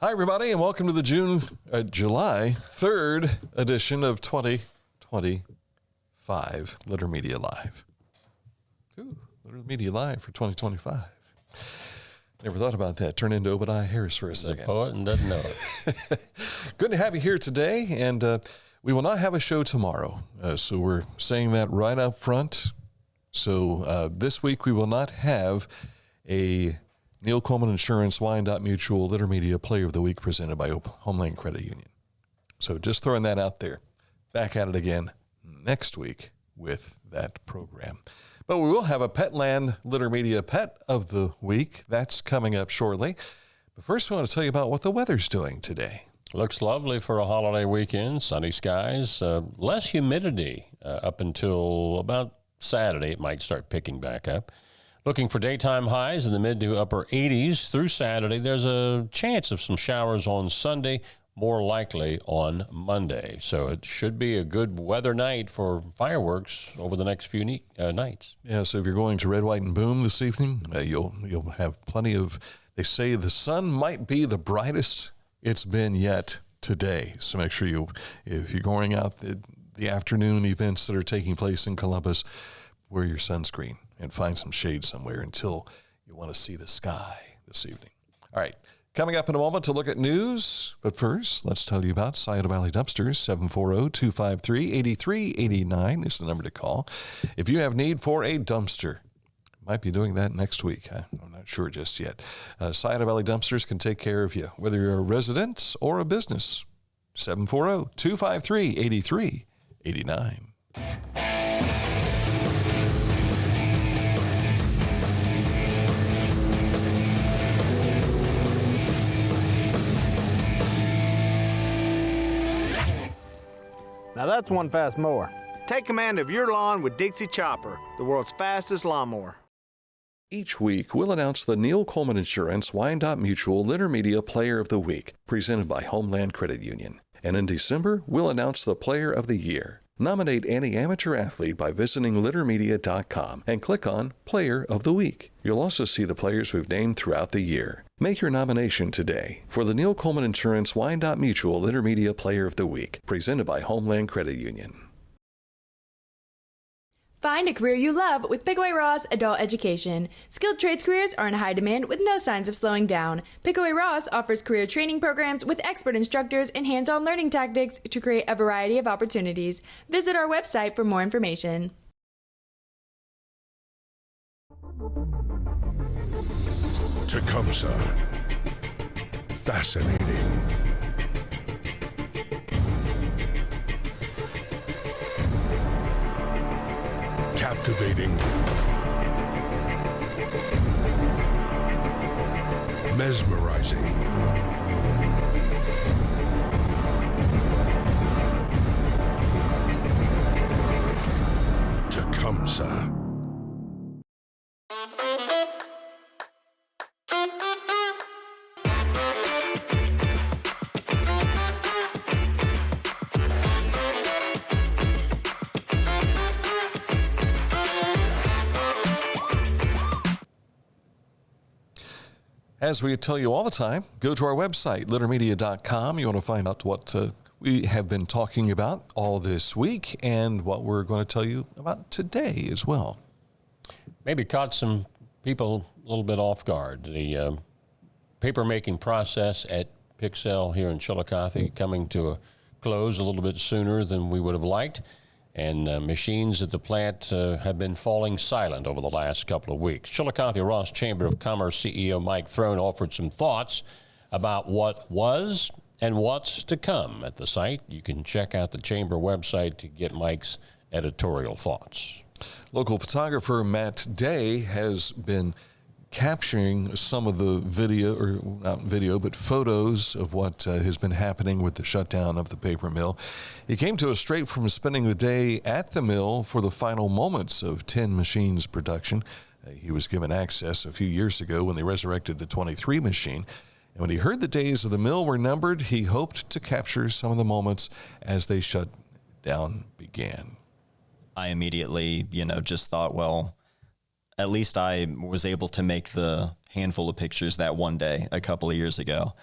Hi, everybody, and welcome to the July 3rd edition of 2025 Litter Media Live. Ooh, Litter Media Live for 2025. Never thought about that. Turn into Obadiah Harris for a second. The poet and doesn't know it. Good to have you here today, and we will not have a show tomorrow, so we're saying that right up front. So this week we will not have a Neil Coleman Insurance Wyandotte Mutual Litter Media Player of the Week presented by Homeland Credit Union. So just throwing that out there. Back at it again next week with that program. But we will have a Petland Litter Media Pet of the Week. That's coming up shortly. But first, we want to tell you about what the weather's doing today. Looks lovely for a holiday weekend. Sunny skies, less humidity up until about Saturday. It might start picking back up. Looking for daytime highs in the mid to upper 80s through Saturday. There's a chance of some showers on Sunday, more likely on Monday. So it should be a good weather night for fireworks over the next few nights. Yeah, so if you're going to Red, White, and Boom this evening, you'll have plenty of, they say the sun might be the brightest it's been yet today. So make sure if you're going out the afternoon events that are taking place in Columbus, wear your sunscreen and find some shade somewhere until you want to see the sky this evening. All right, coming up in a moment to look at news. But first, let's tell you about Scioto Valley Dumpsters. 740-253-8389 is the number to call. If you have need for a dumpster, might be doing that next week. I'm not sure just yet. Scioto Valley Dumpsters can take care of you, whether you're a resident or a business. 740-253-8389. Now that's one fast mower. Take command of your lawn with Dixie Chopper, the world's fastest lawnmower. Each week, we'll announce the Neil Coleman Insurance Wyandotte Mutual Litter Media Player of the Week, presented by Homeland Credit Union. And in December, we'll announce the Player of the Year. Nominate any amateur athlete by visiting littermedia.com and click on Player of the Week. You'll also see the players we've named throughout the year. Make your nomination today for the Neil Coleman Insurance Wyandotte Mutual Litter Media Player of the Week, presented by Homeland Credit Union. Find a career you love with Pickaway Ross Adult Education. Skilled trades careers are in high demand with no signs of slowing down. Pickaway Ross offers career training programs with expert instructors and hands-on learning tactics to create a variety of opportunities. Visit our website for more information. Tecumseh. Fascinating. Captivating. Mesmerizing. Tecumseh. As we tell you all the time, go to our website, littermedia.com. You want to find out what we have been talking about all this week and what we're going to tell you about today as well. Maybe caught some people a little bit off guard. The paper-making process at Pixelle here in Chillicothe coming to a close a little bit sooner than we would have liked. And machines at the plant have been falling silent over the last couple of weeks. Chillicothe Ross Chamber of Commerce CEO Mike Throne offered some thoughts about what was and what's to come at the site. You can check out the Chamber website to get Mike's editorial thoughts. Local photographer Matt Day has been capturing some of the video, or not video, but photos of what has been happening with the shutdown of the paper mill. He came to us straight from spending the day at the mill for the final moments of 10 Machines production. He was given access a few years ago when they resurrected the 23 machine. And when he heard the days of the mill were numbered, he hoped to capture some of the moments as they shut down began. I immediately, just thought, well, at least I was able to make the handful of pictures that one day a couple of years ago.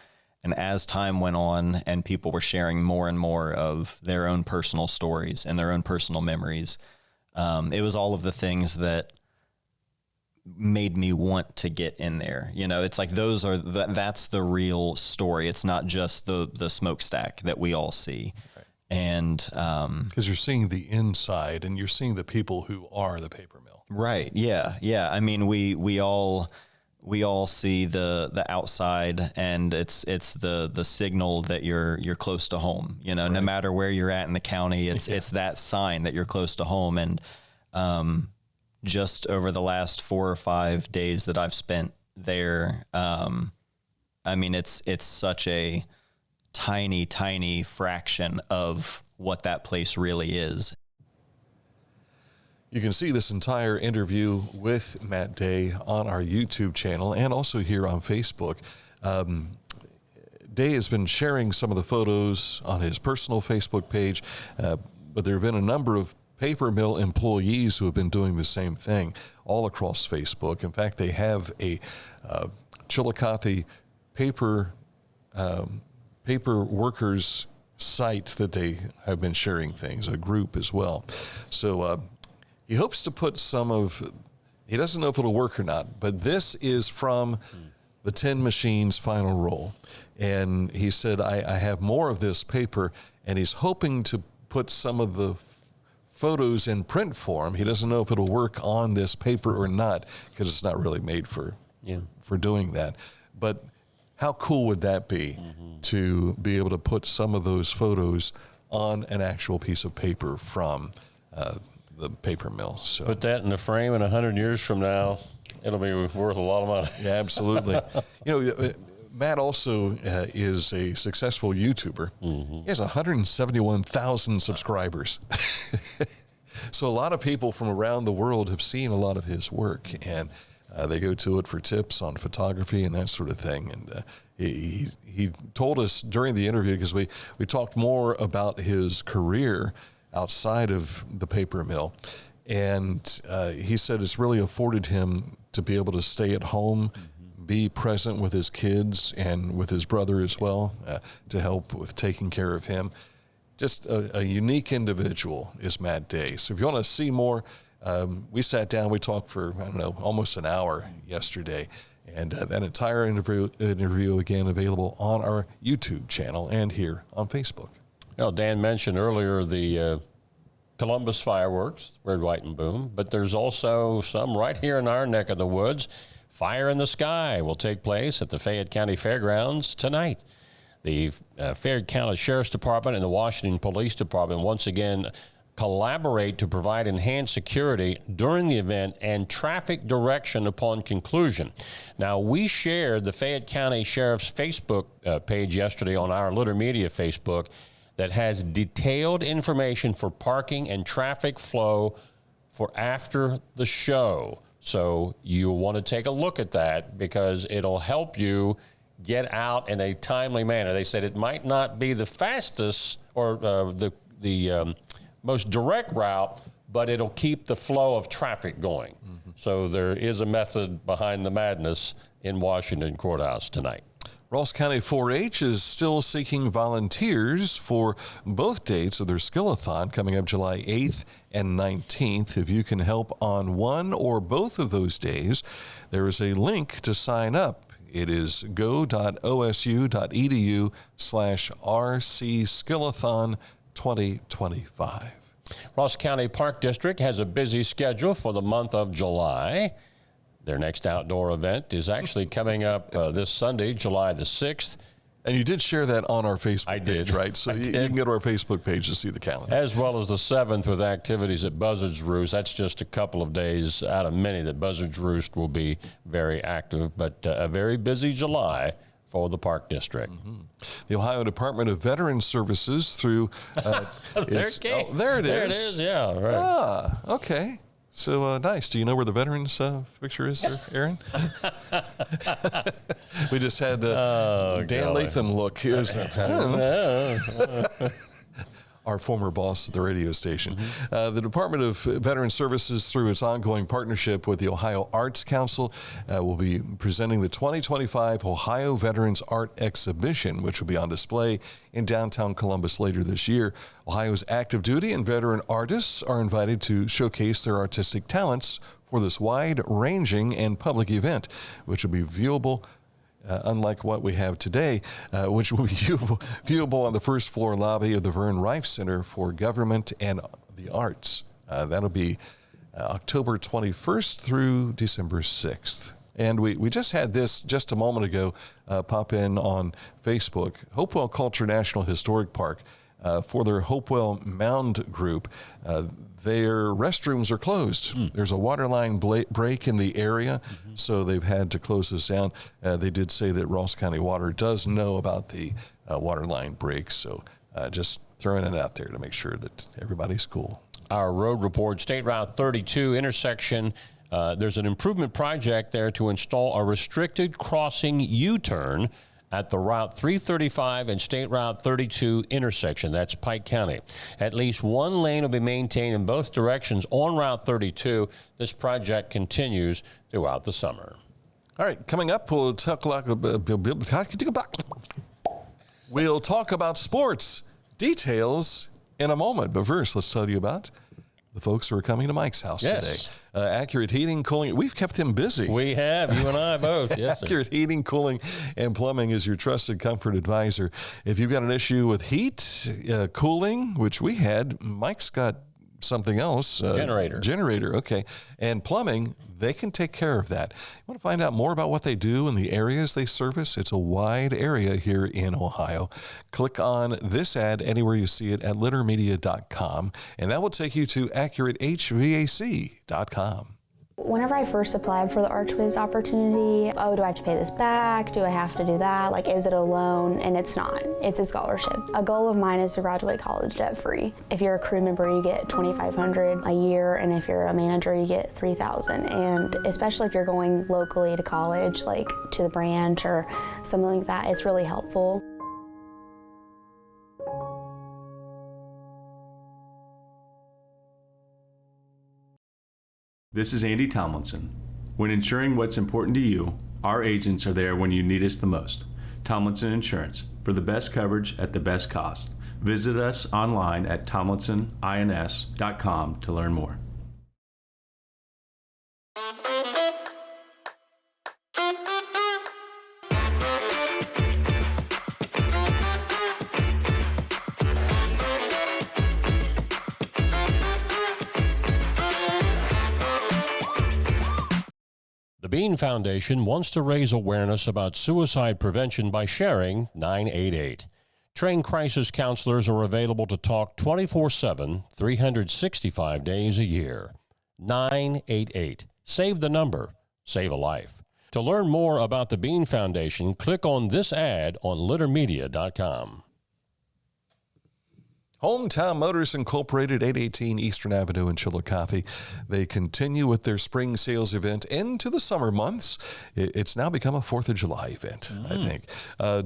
And as time went on and people were sharing more and more of their own personal stories and their own personal memories, it was all of the things that made me want to get in there. You know, it's like that's the real story. It's not just the smokestack that we all see. Right. And because you're seeing the inside and you're seeing the people who are the paper mill. Right. Yeah. Yeah. I mean, we all see the outside, and it's the signal that you're close to home. You know, right. No matter where you're at in the county, it's that sign that you're close to home. And just over the last 4 or 5 days that I've spent there, I mean, it's such a tiny fraction of what that place really is. You can see this entire interview with Matt Day on our YouTube channel and also here on Facebook. Day has been sharing some of the photos on his personal Facebook page, but there have been a number of paper mill employees who have been doing the same thing all across Facebook. In fact, they have a Chillicothe paper workers site that they have been sharing things, a group as well. So he hopes to put he doesn't know if it'll work or not, but this is from the Tin Machine's final roll. And he said, I have more of this paper, and he's hoping to put some of the photos in print form. He doesn't know if it'll work on this paper or not, because it's not really made for doing that. But how cool would that be to be able to put some of those photos on an actual piece of paper from the paper mill? So put that in a frame, and 100 years from now, it'll be worth a lot of money. Yeah, absolutely. You know, Matt also is a successful YouTuber. He has 171,000 subscribers. So a lot of people from around the world have seen a lot of his work, and they go to it for tips on photography and that sort of thing. And he told us during the interview, because we talked more about his career outside of the paper mill, and he said it's really afforded him to be able to stay at home, be present with his kids and with his brother as well, to help with taking care of him. Just a unique individual is Matt Day. So if you want to see more, we sat down, we talked for, almost an hour yesterday. And that entire interview again available on our YouTube channel and here on Facebook. Well, Dan mentioned earlier the Columbus fireworks, Red, White, and Boom, but there's also some right here in our neck of the woods. Fire in the Sky will take place at the Fayette County Fairgrounds tonight. The Fayette County Sheriff's Department and the Washington Police Department once again collaborate to provide enhanced security during the event and traffic direction upon conclusion. Now, we shared the Fayette County Sheriff's Facebook page yesterday on our Litter Media Facebook that has detailed information for parking and traffic flow for after the show. So you want to take a look at that because it'll help you get out in a timely manner. They said it might not be the fastest or the most direct route, but it'll keep the flow of traffic going. So there is a method behind the madness in Washington Courthouse tonight. Ross County 4-H is still seeking volunteers for both dates of their skillathon coming up July 8th and 19th. If you can help on one or both of those days, there is a link to sign up. It is go.osu.edu/RC Skillathon 2025. Ross County Park District has a busy schedule for the month of July. Their next outdoor event is actually coming up this Sunday, July the 6th. And you did share that on our Facebook page, right? So you can go to our Facebook page to see the calendar. As well as the 7th with activities at Buzzard's Roost. That's just a couple of days out of many that Buzzard's Roost will be very active, but a very busy July for the Park District. The Ohio Department of Veterans Services through... there it is. There it is, yeah, right. Ah, okay. So nice. Do you know where the veterans picture is, there, Aaron? We just had Dan Latham look. our former boss at the radio station. The Department of Veteran Services, through its ongoing partnership with the Ohio Arts Council, will be presenting the 2025 Ohio Veterans Art Exhibition, which will be on display in downtown Columbus later this year. Ohio's active duty and veteran artists are invited to showcase their artistic talents for this wide-ranging and public event, which will be viewable unlike what we have today, which will be viewable on the first floor lobby of the Vern Rife Center for Government and the Arts. That'll be October 21st through December 6th. And we just had this just a moment ago pop in on Facebook. Hopewell Culture National Historic Park, for their Hopewell Mound group, their restrooms are closed. There's a water line break in the area, so they've had to close this down. They did say that Ross County Water does know about the water line breaks, so just throwing it out there to make sure that everybody's cool. Our road report, State Route 32 intersection. There's an improvement project there to install a restricted crossing U-turn at the Route 335 and State Route 32 intersection. That's Pike County. At least one lane will be maintained in both directions on Route 32. This project continues throughout the summer. All right, coming up, we'll talk about sports details in a moment. But first, let's tell you about the folks who are coming to Mike's house today. Accurate Heating, Cooling. We've kept him busy. We have, you and I both. Yes, Accurate Heating, Cooling, and Plumbing is your trusted comfort advisor. If you've got an issue with heat, cooling, which we had, Mike's got something else. Generator, okay. And plumbing, they can take care of that. You want to find out more about what they do and the areas they service? It's a wide area here in Ohio. Click on this ad anywhere you see it at littermedia.com, and that will take you to accuratehvac.com. Whenever I first applied for the Archways opportunity, do I have to pay this back? Do I have to do that? Like, is it a loan? And it's not. It's a scholarship. A goal of mine is to graduate college debt-free. If you're a crew member, you get $2,500 a year, and if you're a manager, you get $3,000. And especially if you're going locally to college, like to the branch or something like that, it's really helpful. This is Andy Tomlinson. When ensuring what's important to you, our agents are there when you need us the most. Tomlinson Insurance, for the best coverage at the best cost. Visit us online at tomlinsonins.com to learn more. The Bean Foundation wants to raise awareness about suicide prevention by sharing 988. Trained crisis counselors are available to talk 24/7, 365 days a year. 988. Save the number. Save a life. To learn more about the Bean Foundation, click on this ad on littermedia.com. Hometown Motors Incorporated, 818 Eastern Avenue in Chillicothe. They continue with their spring sales event into the summer months. It's now become a 4th of July event, I think.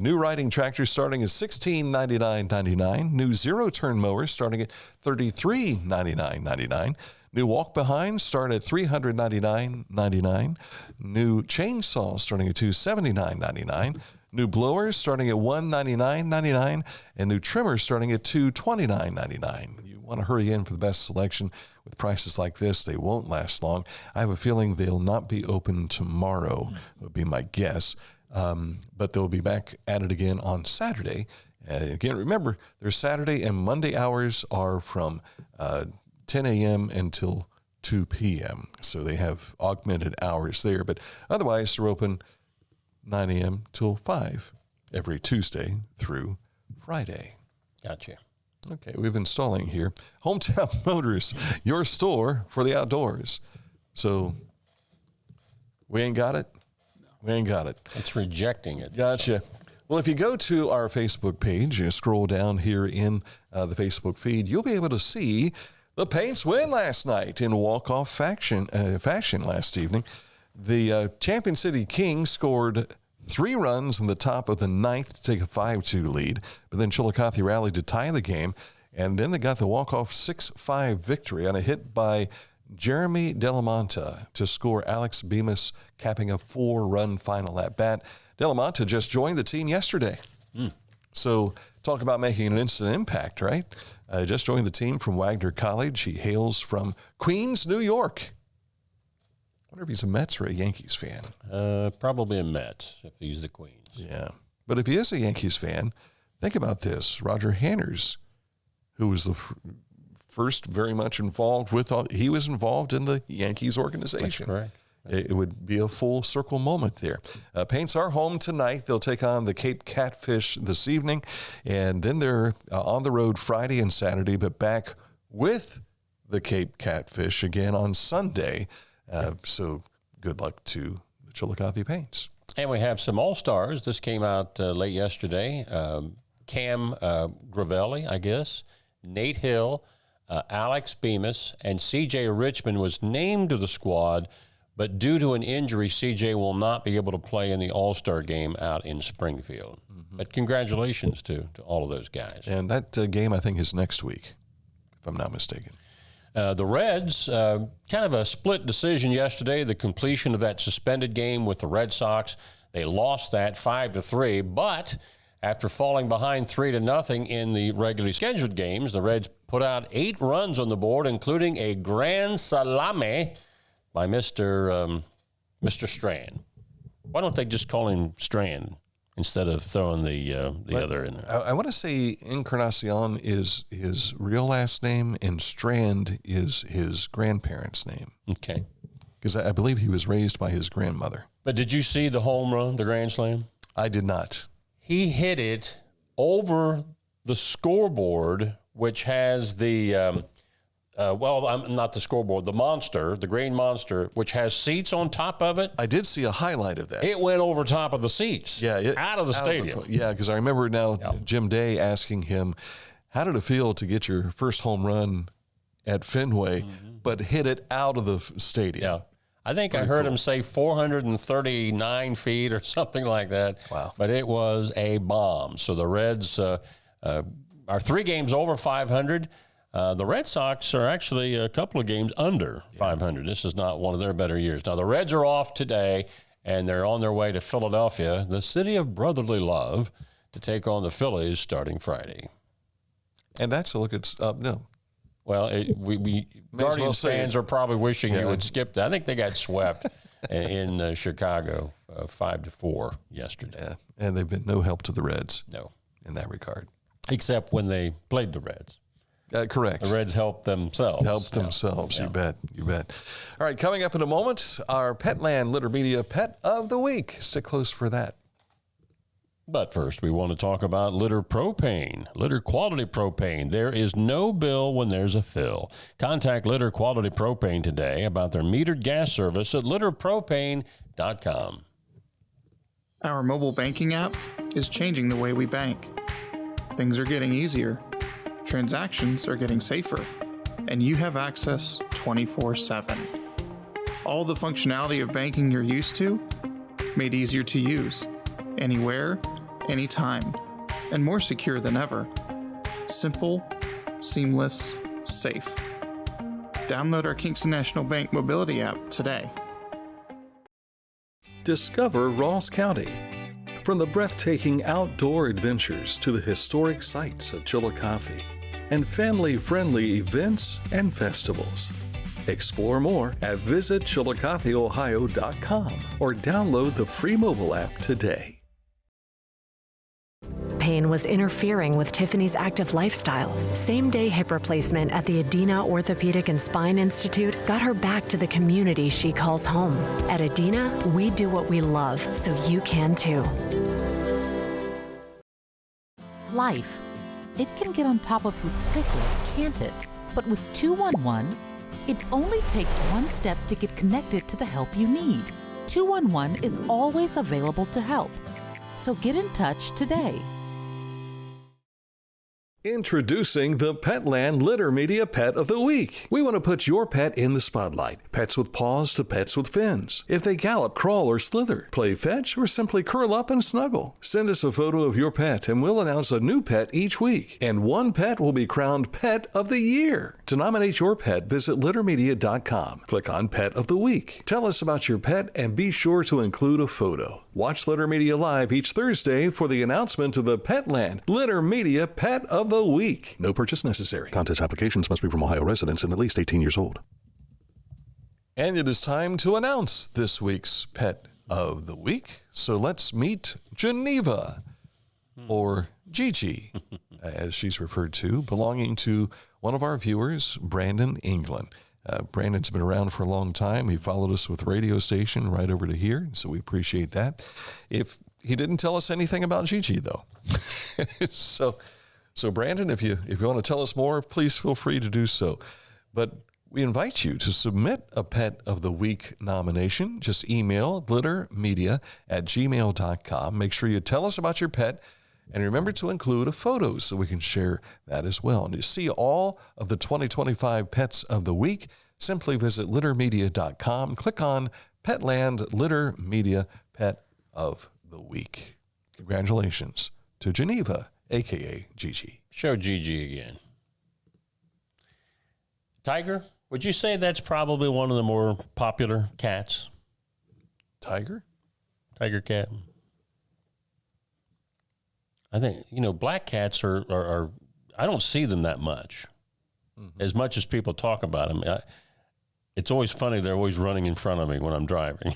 New riding tractors starting at $1699.99. New zero-turn mowers starting at $3399.99. New walk-behinds start at $399.99. New chainsaws starting at $279.99. New blowers starting at $199.99, and new trimmers starting at $229.99. You want to hurry in for the best selection. With prices like this, they won't last long. I have a feeling they'll not be open tomorrow, would be my guess. But they'll be back at it again on Saturday. Again, remember, their Saturday and Monday hours are from 10 a.m. until 2 p.m. So they have augmented hours there. But otherwise, they're open 9 a.m. till 5 every Tuesday through Friday. Gotcha. Okay, we've been installing here. Hometown Motors, your store for the outdoors. So we ain't got it? We ain't got it. It's rejecting it. Gotcha. Well, if you go to our Facebook page, you scroll down here in the Facebook feed, you'll be able to see the Paints win last night in walk-off fashion last evening. The Champion City Kings scored 3 runs in the top of the 9th to take a 5-2 lead, but then Chillicothe rallied to tie the game, And then they got the walk-off 6-5 victory on a hit by Jeremy Delamonte to score Alex Bemis, capping a 4-run final at bat. Delamonte just joined the team yesterday. So talk about making an instant impact, right? Just joined the team from Wagner College. He hails from Queens, New York. I wonder if he's a Mets or a Yankees fan. Probably a Mets if he's the Queens. Yeah. But if he is a Yankees fan, think about this. Roger Hanners, who was the first very much involved he was involved in the Yankees organization. That's correct. It would be a full circle moment there. Paints are home tonight. They'll take on the Cape Catfish this evening, and then they're on the road Friday and Saturday, but back with the Cape Catfish again on Sunday. So good luck to the Chillicothe Paints. And we have some All-Stars. This came out late yesterday. Cam Gravelli, I guess, Nate Hill, Alex Bemis, and C.J. Richmond was named to the squad, but due to an injury, C.J. will not be able to play in the All-Star game out in Springfield. But congratulations to all of those guys. And that game, I think, is next week, if I'm not mistaken. The Reds, kind of a split decision yesterday, the completion of that suspended game with the Red Sox. They lost that 5-3, but after falling behind 3-0 in the regularly scheduled games, the Reds put out 8 runs on the board, including a grand salame by Mr. Strand. Why don't they just call him Strand instead of throwing the other in there? I want to say Encarnacion is his real last name, and Strand is his grandparents' name. Okay. Because I believe he was raised by his grandmother. But did you see the home run, the grand slam? I did not. He hit it over the scoreboard, which has the not the scoreboard, the monster, the green monster, which has seats on top of it. I did see a highlight of that. It went over top of the seats. Yeah, out of the stadium. Because I remember now Jim Day asking him, how did it feel to get your first home run at Fenway, but hit it out of the stadium? Yeah. I think I heard him say 439 feet or something like that. Wow. But it was a bomb. So the Reds are 3 games over 500. The Red Sox are actually a couple of games under 500. This is not one of their better years. Now, the Reds are off today, and they're on their way to Philadelphia, the city of brotherly love, to take on the Phillies starting Friday. And that's a look at no. Well, Guardians fans are probably wishing you would skip that. I think they got swept in Chicago 5-4 yesterday. Yeah, and they've been no help to the Reds. No. In that regard. Except when they played the Reds. Correct. The Reds helped themselves. You bet. All right, coming up in a moment, our Petland Litter Media Pet of the Week. Stick close for that. But first, we want to talk about Litter Propane, Litter Quality Propane. There is no bill when there's a fill. Contact Litter Quality Propane today about their metered gas service at litterpropane.com. Our mobile banking app is changing the way we bank. Things are getting easier. Transactions are getting safer. And you have access 24/7. All the functionality of banking you're used to, made easier to use. Anywhere, anytime, and more secure than ever. Simple, seamless, safe. Download our Kingston National Bank mobility app today. Discover Ross County. From the breathtaking outdoor adventures to the historic sights of Chillicothe and family-friendly events and festivals. Explore more at visitchillicotheohio.com or download the free mobile app today. Pain was interfering with Tiffany's active lifestyle. Same-day hip replacement at the Adina Orthopedic and Spine Institute got her back to the community she calls home. At Adina, we do what we love, so you can too. Life. It can get on top of you quickly, can't it? But with 211, it only takes one step to get connected to the help you need. 211 is always available to help. So get in touch today. Introducing the Petland Litter Media Pet of the Week. We want to put your pet in the spotlight. Pets with paws to pets with fins. If they gallop, crawl, or slither, play fetch, or simply curl up and snuggle. Send us a photo of your pet and we'll announce a new pet each week. And one pet will be crowned Pet of the Year. To nominate your pet, visit littermedia.com. Click on Pet of the Week. Tell us about your pet and be sure to include a photo. Watch Litter Media Live each Thursday for the announcement of the Petland Litter Media Pet of the Week. No purchase necessary. Contest applications must be from Ohio residents and at least 18 years old. And it is time to announce this week's Pet of the Week. So let's meet Geneva, or Gigi, as she's referred to, belonging to one of our viewers, Brandon England. Brandon's been around for a long time. He followed us with the radio station right over to here, so we appreciate that. If he didn't tell us anything about Gigi, though. So Brandon, if you want to tell us more, please feel free to do so. But we invite you to submit a Pet of the Week nomination. Just email littermedia@gmail.com. Make sure you tell us about your pet, and remember to include a photo so we can share that as well. And to see all of the 2025 Pets of the Week, simply visit littermedia.com. Click on Petland Litter Media Pet of the Week. Congratulations to Geneva, a.k.a. Gigi. Show Gigi again. Tiger, would you say that's probably one of the more popular cats? Tiger? Tiger cat. I think, black cats are I don't see them that much. Mm-hmm. As much as people talk about them. It's always funny. They're always running in front of me when I'm driving.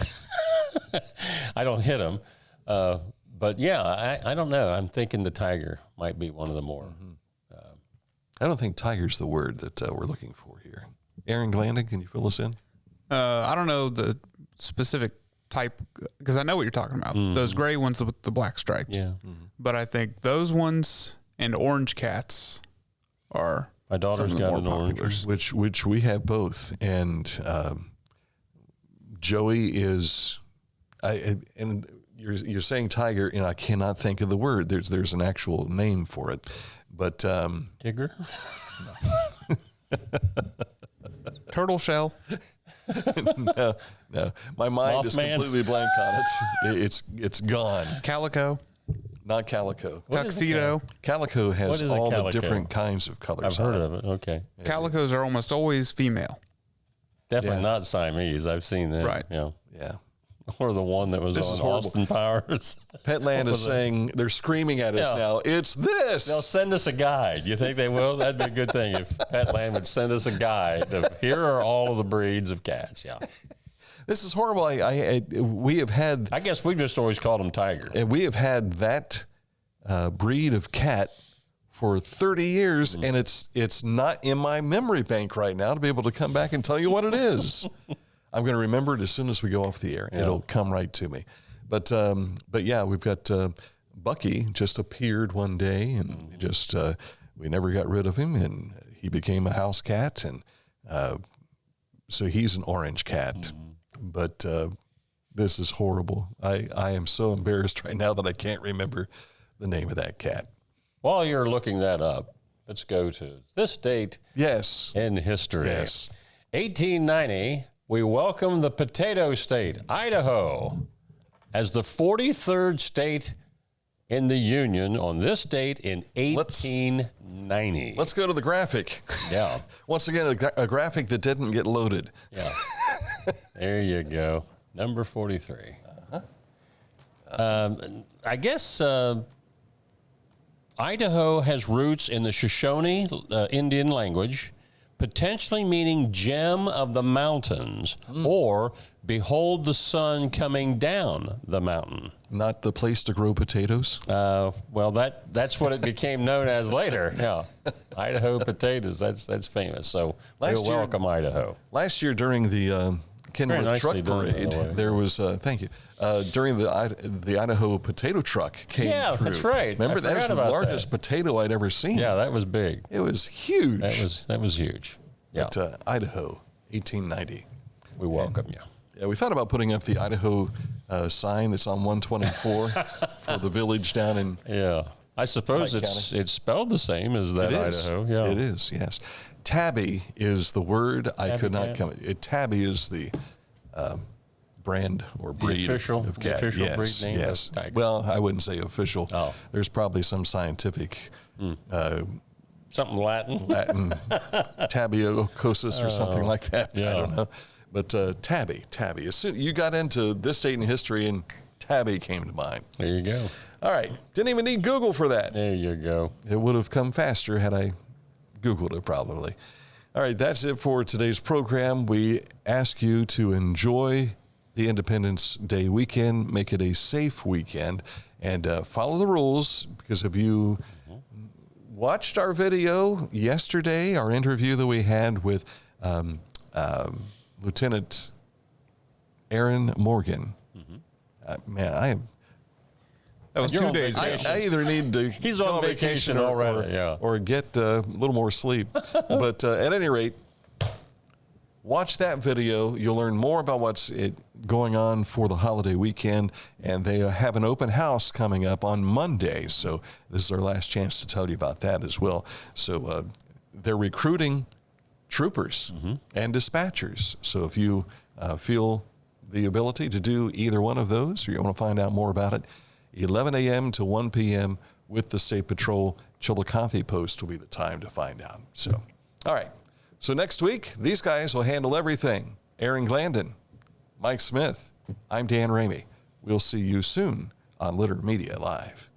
I don't hit them. But yeah, I don't know. I'm thinking the tiger might be one of the more. Mm-hmm. I don't think tiger's the word that we're looking for here. Aaron Glandon, can you fill us in? I don't know the specific type, because I know what you're talking about. Mm-hmm. Those gray ones with the black stripes. Yeah. Mm-hmm. But I think those ones and orange cats are my daughter's got an orange, which we have both, and Joey is. And you're saying tiger, and I cannot think of the word. There's an actual name for it, but Tigger. Turtle shell. No. My mind is completely blank on it. It's gone. Calico. Not calico. Tuxedo. Calico has all calico? the different kinds of colors. I've heard of it. Okay. Calicos are almost always female. Definitely not Siamese. I've seen that. Right. Yeah. Or the one that was on Austin Powers. Petland is saying, they're screaming at us now, it's this. They'll send us a guide. You think they will? That'd be a good thing if Petland would send us a guide of, here are all of the breeds of cats. Yeah. This is horrible. We have had... I guess we've just always called them tiger. And we have had that breed of cat for 30 years, and it's not in my memory bank right now to be able to come back and tell you what it is. I'm going to remember it as soon as we go off the air. Yeah. It'll come right to me. But yeah, we've got Bucky just appeared one day, and just we never got rid of him, and he became a house cat, and so he's an orange cat. Mm-hmm. But this is horrible. I am so embarrassed right now that I can't remember the name of that cat. While you're looking that up, let's go to this date in history. Yes. 1890, we welcome the Potato State, Idaho, as the 43rd state in the Union on this date in 1890. Let's go to the graphic. Yeah. Once again, a graphic that didn't get loaded. Yeah. There you go. Number 43. I guess Idaho has roots in the Shoshone Indian language, potentially meaning gem of the mountains or behold the sun coming down the mountain. Not the place to grow potatoes? Well, that's what it became known as later. Yeah, Idaho potatoes, that's famous. So welcome Idaho. Last year during the Kenworth Truck Parade, there was, thank you, during the Idaho potato truck came through. That's right. Remember, that was the largest potato I'd ever seen. Yeah, that was big. It was huge. That was huge. Yeah. But Idaho, 1890. We welcome you. Yeah, we thought about putting up the Idaho sign that's on 124 for the village down in I suppose Pike it's spelled the same as that Idaho. Yeah, it is. Yes, tabby is the word. I could not come. Tabby is the brand or breed official, of cat. official yes, breed name. Yes. Of tiger. Well, I wouldn't say official. Oh. There's probably some scientific. Something Latin. Tabiocosis or something like that. Yeah. I don't know. But tabby. As soon you got into this date in history, and tabby came to mind. There you go. All right. Didn't even need Google for that. There you go. It would have come faster had I Googled it, probably. All right. That's it for today's program. We ask you to enjoy the Independence Day weekend, make it a safe weekend, and follow the rules, because if you watched our video yesterday, our interview that we had with Lieutenant Aaron Morgan. Man, that was 2 days ago. I either need to He's on vacation already, or get a little more sleep. But at any rate, watch that video. You'll learn more about what's going on for the holiday weekend, and they have an open house coming up on Monday. So this is our last chance to tell you about that as well. So they're recruiting troopers and dispatchers. So if you feel the ability to do either one of those, or you want to find out more about it, 11 a.m. to 1 p.m. with the State Patrol Chillicothe post will be the time to find out. So, all right. So next week, these guys will handle everything. Aaron Glandon, Mike Smith, I'm Dan Ramey. We'll see you soon on Litter Media Live.